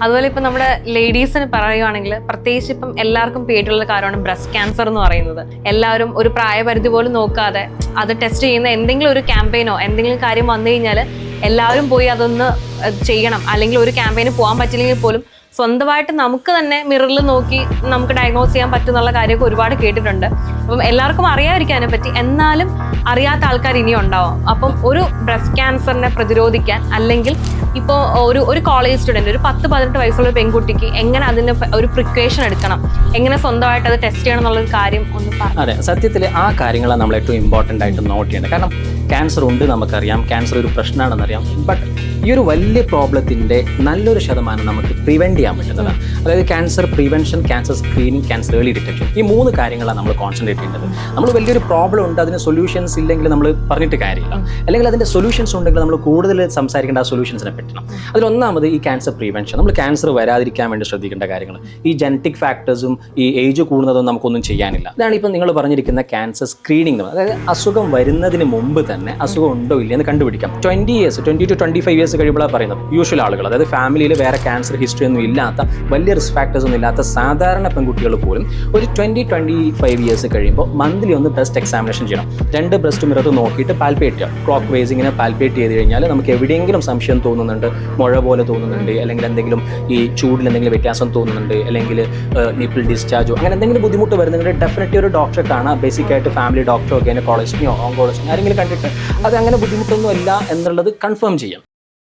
അതുപോലെ ഇപ്പം നമ്മുടെ ലേഡീസിന് പറയുവാണെങ്കിൽ പ്രത്യേകിച്ച് ഇപ്പം എല്ലാവർക്കും പേടിയുള്ള കാര്യമാണ് ബ്രസ്റ്റ് ക്യാൻസർ എന്ന് പറയുന്നത്. എല്ലാവരും ഒരു പ്രായപരിധി പോലും നോക്കാതെ അത് ടെസ്റ്റ് ചെയ്യുന്ന എന്തെങ്കിലും ഒരു ക്യാമ്പയിനോ എന്തെങ്കിലും കാര്യം വന്നു കഴിഞ്ഞാൽ എല്ലാവരും പോയി അതൊന്ന് ചെയ്യണം. അല്ലെങ്കിൽ ഒരു ക്യാമ്പയിന് പോകാൻ പറ്റില്ലെങ്കിൽ പോലും സ്വന്തമായിട്ട് നമുക്ക് തന്നെ മിററിൽ നോക്കി നമുക്ക് ഡയഗ്നോസ് ചെയ്യാൻ പറ്റുന്നുള്ള കാര്യമൊക്കെ ഒരുപാട് കേട്ടിട്ടുണ്ട്. അപ്പം എല്ലാവർക്കും അറിയാതിരിക്കാനെ പറ്റി, എന്നാലും അറിയാത്ത ആൾക്കാർ ഇനിയും ഉണ്ടാവും. അപ്പം ഒരു ബ്രസ്റ്റ് ക്യാൻസറിനെ പ്രതിരോധിക്കാൻ, അല്ലെങ്കിൽ ഇപ്പോൾ ഒരു കോളേജ് സ്റ്റുഡൻറ്റ്, ഒരു 10-18 വയസ്സുള്ള പെൺകുട്ടിക്ക് എങ്ങനെ അതിന് ഒരു പ്രിക്കോഷൻ എടുക്കണം, എങ്ങനെ സ്വന്തമായിട്ട് അത് ടെസ്റ്റ് ചെയ്യണം എന്നുള്ളൊരു കാര്യം ഒന്ന് പറഞ്ഞു. അതെ, സത്യത്തിൽ ആ കാര്യങ്ങളാണ് നമ്മൾ ഏറ്റവും ഇമ്പോർട്ടൻ്റ് ആയിട്ട് നോട്ട് ചെയ്യേണ്ടത്. കാരണം ക്യാൻസർ ഉണ്ട്, നമുക്കറിയാം, ക്യാൻസർ ഒരു പ്രശ്നമാണെന്നറിയാം. ബട്ട് ഈ ഒരു വലിയ പ്രോബ്ലത്തിൻ്റെ നല്ലൊരു ശതമാനം നമുക്ക് പ്രിവെൻറ്റ് ചെയ്യാൻ പറ്റുന്നതാണ്. അതായത് cancer prevention, cancer screening, cancer early detection, ഈ 3 കാര്യങ്ങളാണ് നമ്മൾ കോൺസെൻട്രേറ്റ് ചെയ്യേണ്ടത്. നമ്മൾ വലിയൊരു പ്രോബ്ലം ഉണ്ട്, അതിന് സൊല്യൂഷൻസ് ഇല്ലെങ്കിൽ നമ്മൾ പറഞ്ഞിട്ട് കാര്യമില്ല. അല്ലെങ്കിൽ അതിൻ്റെ സൊല്യൂഷൻസ് ഉണ്ടെങ്കിൽ നമ്മൾ കൂടുതൽ സംസാരിക്കേണ്ട ആ സൊല്യൂഷൻസിനെ പറ്റണം. അതിലൊന്നാമത് ഈ ക്യാൻസർ പ്രിവെൻഷൻ. നമ്മൾ ക്യാൻസർ വരാതിരിക്കാൻ വേണ്ടി ശ്രദ്ധിക്കേണ്ട കാര്യങ്ങൾ, ഈ ജനറ്റിക് ഫാക്ടേഴ്സും ഈ ഏജ് കൂടുന്നതും നമുക്കൊന്നും ചെയ്യാനില്ല. ഇതാണ് ഇപ്പം നിങ്ങൾ പറഞ്ഞിരിക്കുന്ന ക്യാൻസർ സ്ക്രീനിങ്. അതായത് അസുഖം വരുന്നതിന് മുമ്പ് തന്നെ അസുഖം ഉണ്ടോ ഇല്ലയെന്ന് കണ്ടുപിടിക്കാം. 20 to 25 ഇയേഴ്സ് കഴിയുമ്പോഴാണ് പറയുന്നത് യൂഷ്വൽ ആളുകൾ, അതായത് ഫാമിലിയിൽ വേറെ ക്യാൻസർ ഹിസ്റ്ററി ഒന്നും ഇല്ലാത്ത, വലിയ റിസ്ക് ഫാക്ടേഴ്സ് ഒന്നും ഇല്ലാത്ത സാധാരണ പെൺകുട്ടികൾ പോലും ഒരു 20-25 ഇയേഴ്സ് കഴിയുമ്പോൾ മന്ത്ലി ഒന്ന് ബ്രസ്റ്റ് എക്സാമിനേഷൻ ചെയ്യണം. 2 ബ്രസ്റ്റ് മിറർ നോക്കിയിട്ട് പാൽപ്പേറ്റ് ചെയ്യാം. ക്ലോക്ക് വൈസ് ഇങ്ങനെ പാൽപ്പേറ്റ് ചെയ്ത് കഴിഞ്ഞാൽ നമുക്ക് എവിടെയെങ്കിലും സംശയം തോന്നുന്നുണ്ട്, മുഴ പോലെ തോന്നുന്നുണ്ട്, അല്ലെങ്കിൽ എന്തെങ്കിലും ഈ ചൂടിൽ എന്തെങ്കിലും വ്യത്യാസം തോന്നുന്നുണ്ട്, അല്ലെങ്കിൽ നിപ്പിൾ ഡിസ്ചാർജോ അങ്ങനെ എന്തെങ്കിലും ബുദ്ധിമുട്ട് വരുന്നുണ്ടെങ്കിൽ ഡെഫിനറ്റ്ലി ഒരു ഡോക്ടറെ കാണാം. ബേസിക്കായിട്ട് ഫാമിലി ഡോക്ടറോ ഗൈനക്കോളജിസ്റ്റോ ഓങ്കോളജിസ്റ്റോ ആരെങ്കിലും കണ്ടിട്ട് അത് അങ്ങനെ ബുദ്ധിമുട്ടൊന്നും ഇല്ല എന്നുള്ളത് കൺഫേം ചെയ്യാം.